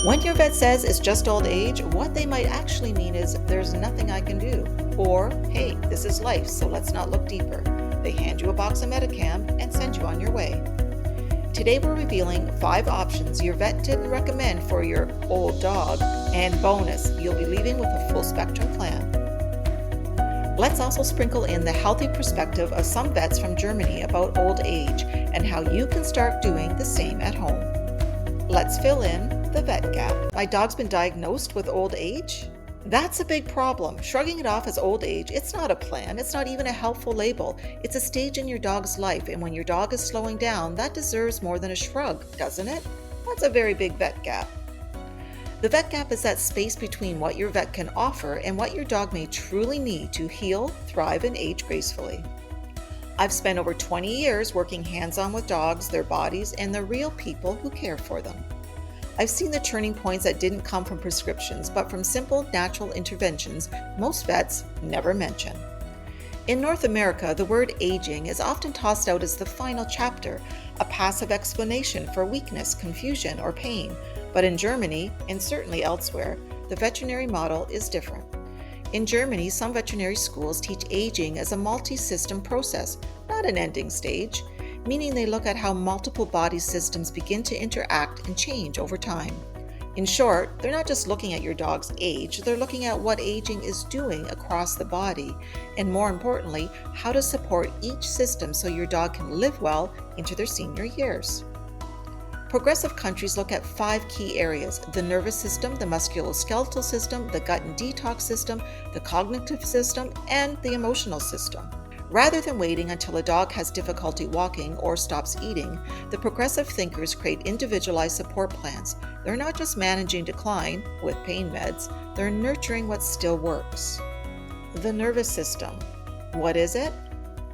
When your vet says it's just old age, what they might actually mean is there's nothing I can do. Or, hey, this is life, so let's not look deeper. They hand you a box of Medicam and send you on your way. Today we're revealing 5 options your vet didn't recommend for your old dog, and bonus, you'll be leaving with a full spectrum plan. Let's also sprinkle in the healthy perspective of some vets from Germany about old age and how you can start doing the same at home. Let's fill in the vet gap. My dog's been diagnosed with old age? That's a big problem. Shrugging it off as old age, it's not a plan. It's not even a helpful label. It's a stage in your dog's life, and when your dog is slowing down, that deserves more than a shrug, doesn't it? That's a very big vet gap. The vet gap is that space between what your vet can offer and what your dog may truly need to heal, thrive, and age gracefully. I've spent over 20 years working hands-on with dogs, their bodies, and the real people who care for them. I've seen the turning points that didn't come from prescriptions, but from simple, natural interventions most vets never mention. In North America, the word aging is often tossed out as the final chapter, a passive explanation for weakness, confusion, or pain. But in Germany, and certainly elsewhere, the veterinary model is different. In Germany, some veterinary schools teach aging as a multi-system process, not an ending stage, meaning they look at how multiple body systems begin to interact and change over time. In short, they're not just looking at your dog's age, they're looking at what aging is doing across the body, and more importantly, how to support each system so your dog can live well into their senior years. Progressive countries look at 5 key areas: the nervous system, the musculoskeletal system, the gut and detox system, the cognitive system, and the emotional system. Rather than waiting until a dog has difficulty walking or stops eating, the progressive thinkers create individualized support plans. They're not just managing decline with pain meds, they're nurturing what still works. The nervous system. What is it?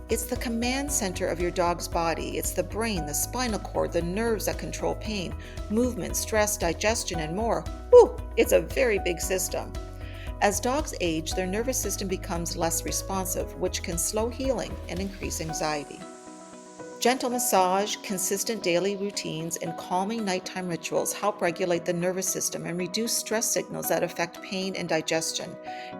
It's the command center of your dog's body. It's the brain, the spinal cord, the nerves that control pain, movement, stress, digestion, and more. Whew, it's a very big system. As dogs age, their nervous system becomes less responsive, which can slow healing and increase anxiety. Gentle massage, consistent daily routines, and calming nighttime rituals help regulate the nervous system and reduce stress signals that affect pain and digestion.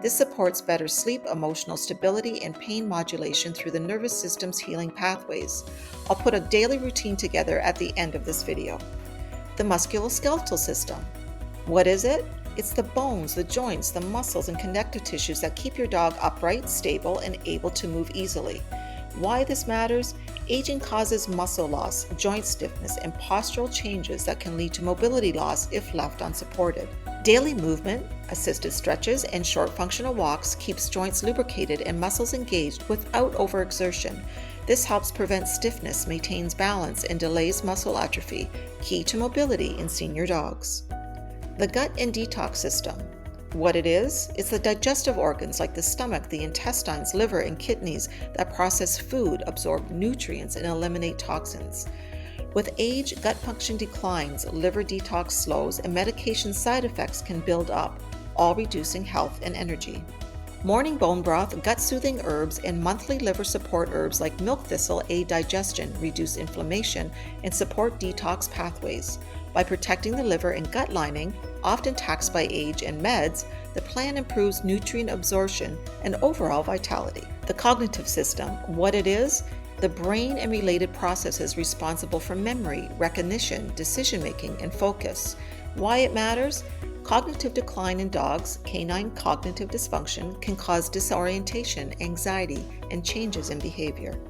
This supports better sleep, emotional stability, and pain modulation through the nervous system's healing pathways. I'll put a daily routine together at the end of this video. The musculoskeletal system. What is it? It's the bones, the joints, the muscles, and connective tissues that keep your dog upright, stable, and able to move easily. Why this matters? Aging causes muscle loss, joint stiffness, and postural changes that can lead to mobility loss if left unsupported. Daily movement, assisted stretches, and short functional walks keeps joints lubricated and muscles engaged without overexertion. This helps prevent stiffness, maintains balance, and delays muscle atrophy, key to mobility in senior dogs. The gut and detox system. What it is? It's the digestive organs like the stomach, the intestines, liver, and kidneys that process food, absorb nutrients, and eliminate toxins. With age, gut function declines, liver detox slows, and medication side effects can build up, all reducing health and energy. Morning bone broth, gut-soothing herbs, and monthly liver support herbs like milk thistle aid digestion, reduce inflammation, and support detox pathways. By protecting the liver and gut lining, often taxed by age and meds, the plan improves nutrient absorption and overall vitality. The cognitive system. What it is? The brain and related processes responsible for memory, recognition, decision-making, and focus. Why it matters? Cognitive decline in dogs, canine cognitive dysfunction, can cause disorientation, anxiety, and changes in behavior.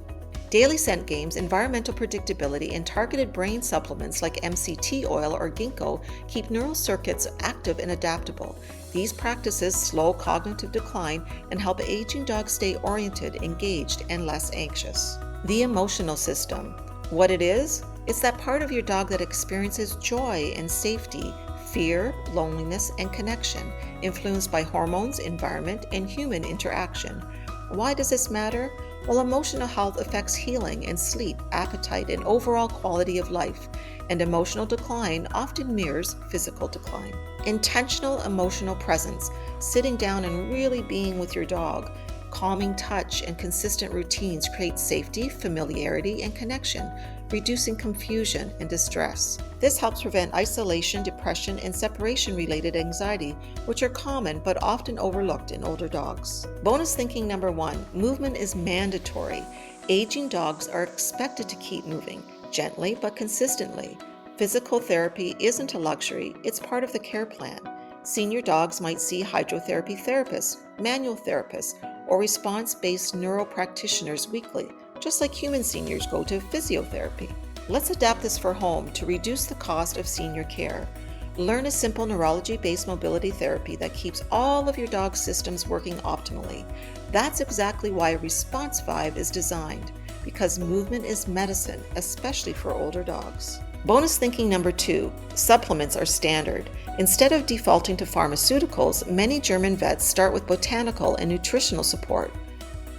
Daily scent games, environmental predictability, and targeted brain supplements like MCT oil or ginkgo keep neural circuits active and adaptable. These practices slow cognitive decline and help aging dogs stay oriented, engaged, and less anxious. The emotional system. What it is? It's that part of your dog that experiences joy and safety, fear, loneliness, and connection, influenced by hormones, environment, and human interaction. Why does this matter? Well, emotional health affects healing and sleep, appetite, and overall quality of life, and emotional decline often mirrors physical decline. Intentional emotional presence, sitting down and really being with your dog, calming touch, and consistent routines create safety, familiarity, and connection. reducing confusion and distress. This helps prevent isolation, depression, and separation-related anxiety, which are common but often overlooked in older dogs. Bonus thinking number 1, movement is mandatory. Aging dogs are expected to keep moving, gently but consistently. Physical therapy isn't a luxury, it's part of the care plan. Senior dogs might see hydrotherapy therapists, manual therapists, or response-based neuro practitioners weekly, just like human seniors go to physiotherapy. Let's adapt this for home to reduce the cost of senior care. Learn a simple neurology-based mobility therapy that keeps all of your dog's systems working optimally. That's exactly why Response 5 is designed, because movement is medicine, especially for older dogs. Bonus thinking number 2, supplements are standard. Instead of defaulting to pharmaceuticals, many German vets start with botanical and nutritional support.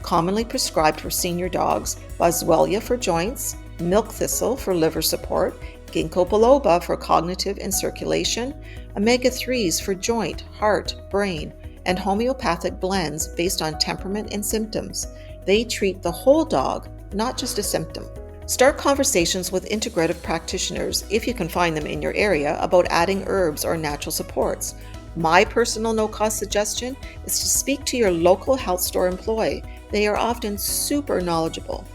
Commonly prescribed for senior dogs, boswellia for joints, milk thistle for liver support, ginkgo biloba for cognitive and circulation, omega-3s for joint, heart, brain, and homeopathic blends based on temperament and symptoms. They treat the whole dog, not just a symptom. Start conversations with integrative practitioners, if you can find them in your area, about adding herbs or natural supports. My personal no-cost suggestion is to speak to your local health store employee. They are often super knowledgeable.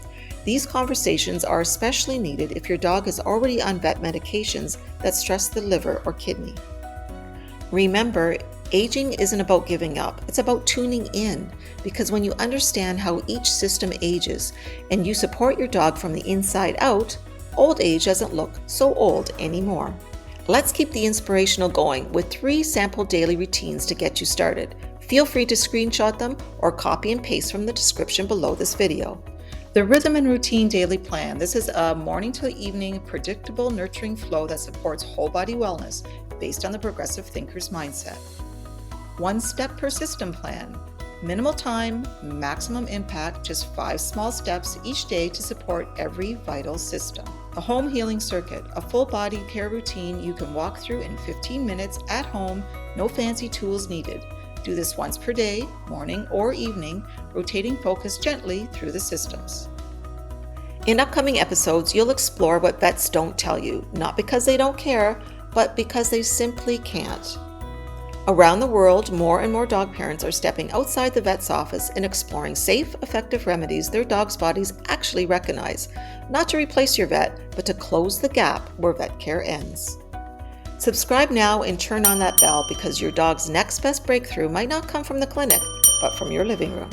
These conversations are especially needed if your dog is already on vet medications that stress the liver or kidney. Remember, aging isn't about giving up, it's about tuning in, because when you understand how each system ages and you support your dog from the inside out, old age doesn't look so old anymore. Let's keep the inspirational going with 3 sample daily routines to get you started. Feel free to screenshot them or copy and paste from the description below this video. The Rhythm and Routine Daily Plan. This is a morning to evening predictable nurturing flow that supports whole body wellness based on the progressive thinker's mindset. 1 step per system plan. Minimal time, maximum impact, just 5 small steps each day to support every vital system. A home healing circuit, a full body care routine you can walk through in 15 minutes at home, no fancy tools needed. Do this once per day, morning or evening, rotating focus gently through the systems. In upcoming episodes, you'll explore what vets don't tell you, not because they don't care, but because they simply can't. Around the world, more and more dog parents are stepping outside the vet's office and exploring safe, effective remedies their dog's bodies actually recognize, not to replace your vet, but to close the gap where vet care ends. Subscribe now and turn on that bell, because your dog's next best breakthrough might not come from the clinic, but from your living room.